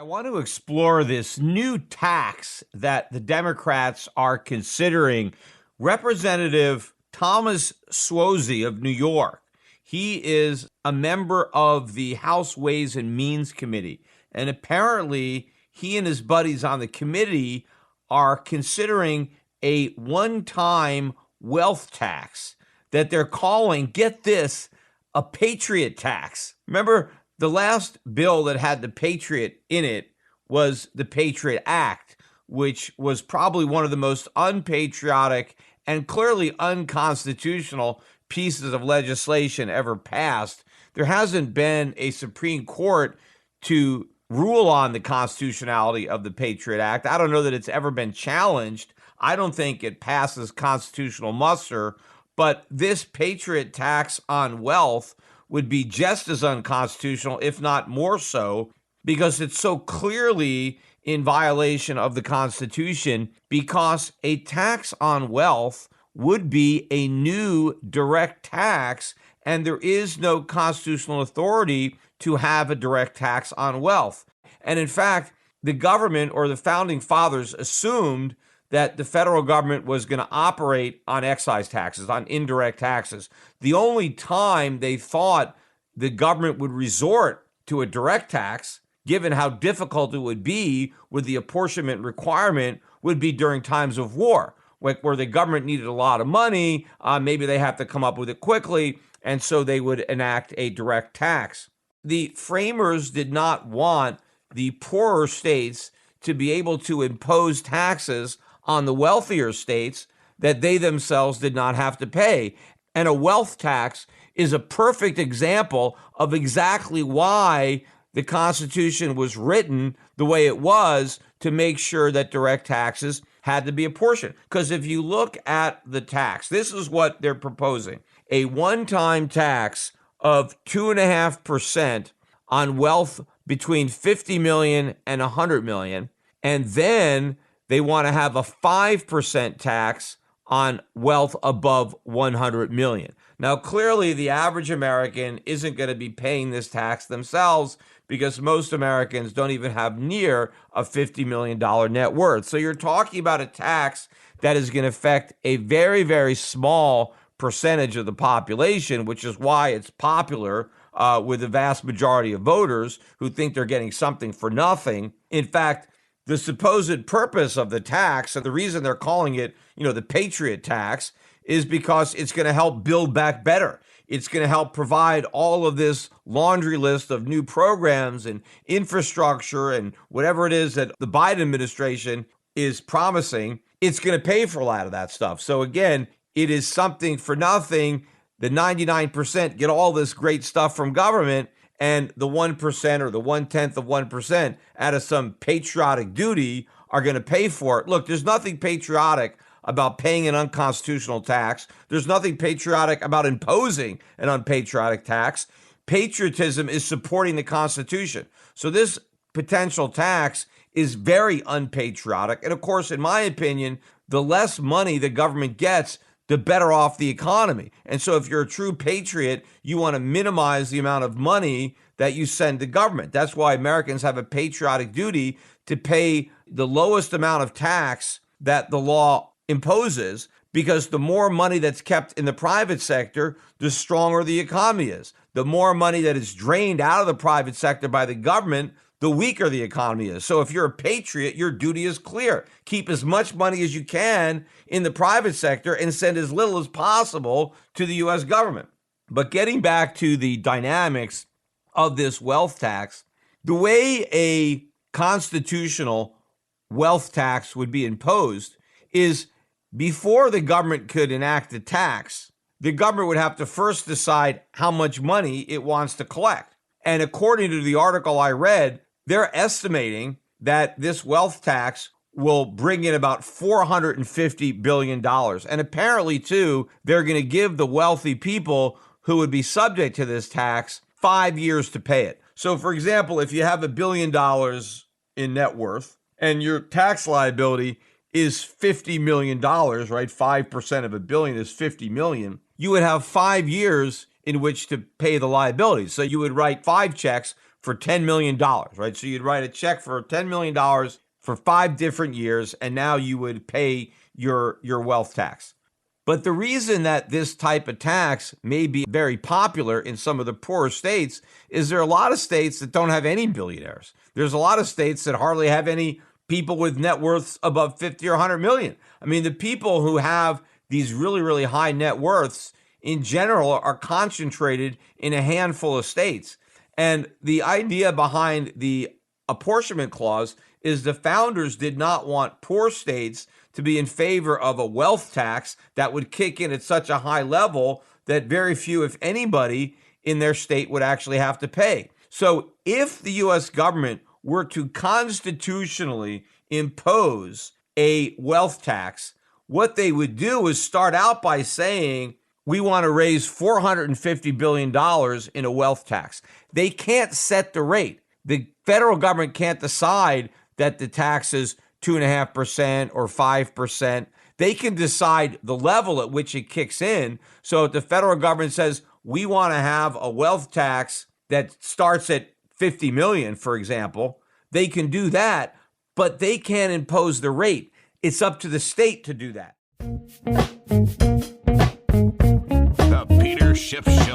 I want to explore this new tax that the Democrats are considering. Representative Thomas Suozzi of New York, he is a member of the House Ways and Means Committee. And apparently, he and his buddies on the committee are considering a one-time wealth tax that they're calling, get this, a Patriot tax. Remember, the last bill that had the Patriot in it was the Patriot Act, which was probably one of the most unpatriotic and clearly unconstitutional pieces of legislation ever passed. There hasn't been a Supreme Court to rule on the constitutionality of the Patriot Act. I don't know that it's ever been challenged. I don't think it passes constitutional muster, but this Patriot tax on wealth would be just as unconstitutional, if not more so, because it's so clearly in violation of the Constitution, because a tax on wealth would be a new direct tax, and there is no constitutional authority to have a direct tax on wealth. And in fact, the government or the founding fathers assumed that the federal government was going to operate on excise taxes, on indirect taxes. The only time they thought the government would resort to a direct tax, given how difficult it would be with the apportionment requirement, would be during times of war, where the government needed a lot of money. Maybe they have to come up with it quickly, and so they would enact a direct tax. The framers did not want the poorer states to be able to impose taxes on the wealthier states that they themselves did not have to pay. And a wealth tax is a perfect example of exactly why the Constitution was written the way it was, to make sure that direct taxes had to be apportioned. Because if you look at the tax, this is what they're proposing: a one-time tax of 2.5% on wealth between 50 million and 100 million. And then they want to have a 5% tax on wealth above 100 million. Now, clearly, the average American isn't going to be paying this tax themselves, because most Americans don't even have near a $50 million net worth. So you're talking about a tax that is going to affect a very, very small percentage of the population, which is why it's popular with the vast majority of voters who think they're getting something for nothing. In fact, the supposed purpose of the tax, and the reason they're calling it, the Patriot Tax, is because it's going to help build back better. It's going to help provide all of this laundry list of new programs and infrastructure and whatever it is that the Biden administration is promising. It's going to pay for a lot of that stuff. So again, it is something for nothing. The 99% get all this great stuff from government, and the 1% or the 1/10 of 1% out of some patriotic duty are going to pay for it. Look, there's nothing patriotic about paying an unconstitutional tax. There's nothing patriotic about imposing an unpatriotic tax. Patriotism is supporting the Constitution. So this potential tax is very unpatriotic. And of course, in my opinion, the less money the government gets, the better off the economy. And so if you're a true patriot, you want to minimize the amount of money that you send to government. That's why Americans have a patriotic duty to pay the lowest amount of tax that the law imposes, because the more money that's kept in the private sector, the stronger the economy is. The more money that is drained out of the private sector by the government, the weaker the economy is. So if you're a patriot, your duty is clear. Keep as much money as you can in the private sector and send as little as possible to the U.S. government. But getting back to the dynamics of this wealth tax, the way a constitutional wealth tax would be imposed is, before the government could enact the tax, the government would have to first decide how much money it wants to collect. And according to the article I read, they're estimating that this wealth tax will bring in about $450 billion. And apparently, too, they're going to give the wealthy people who would be subject to this tax 5 years to pay it. So, for example, if you have $1 billion in net worth and your tax liability is $50 million, right? 5% of $1 billion is $50 million. You would have 5 years in which to pay the liability. So you would write 5 checks for $10 million, right? So you'd write a check for $10 million for 5 different years, and now you would pay your wealth tax. But the reason that this type of tax may be very popular in some of the poorer states is there are a lot of states that don't have any billionaires. There's a lot of states that hardly have any people with net worths above 50 or 100 million. I mean, the people who have these really, really high net worths in general are concentrated in a handful of states. And the idea behind the apportionment clause is the founders did not want poor states to be in favor of a wealth tax that would kick in at such a high level that very few, if anybody, in their state would actually have to pay. So if the U.S. government were to constitutionally impose a wealth tax, what they would do is start out by saying, we want to raise $450 billion in a wealth tax. They can't set the rate. The federal government can't decide that the tax is 2.5% or 5%. They can decide the level at which it kicks in. So if the federal government says, we want to have a wealth tax that starts at 50 million, for example, they can do that, but they can't impose the rate. It's up to the state to do that. The Peter Schiff Show.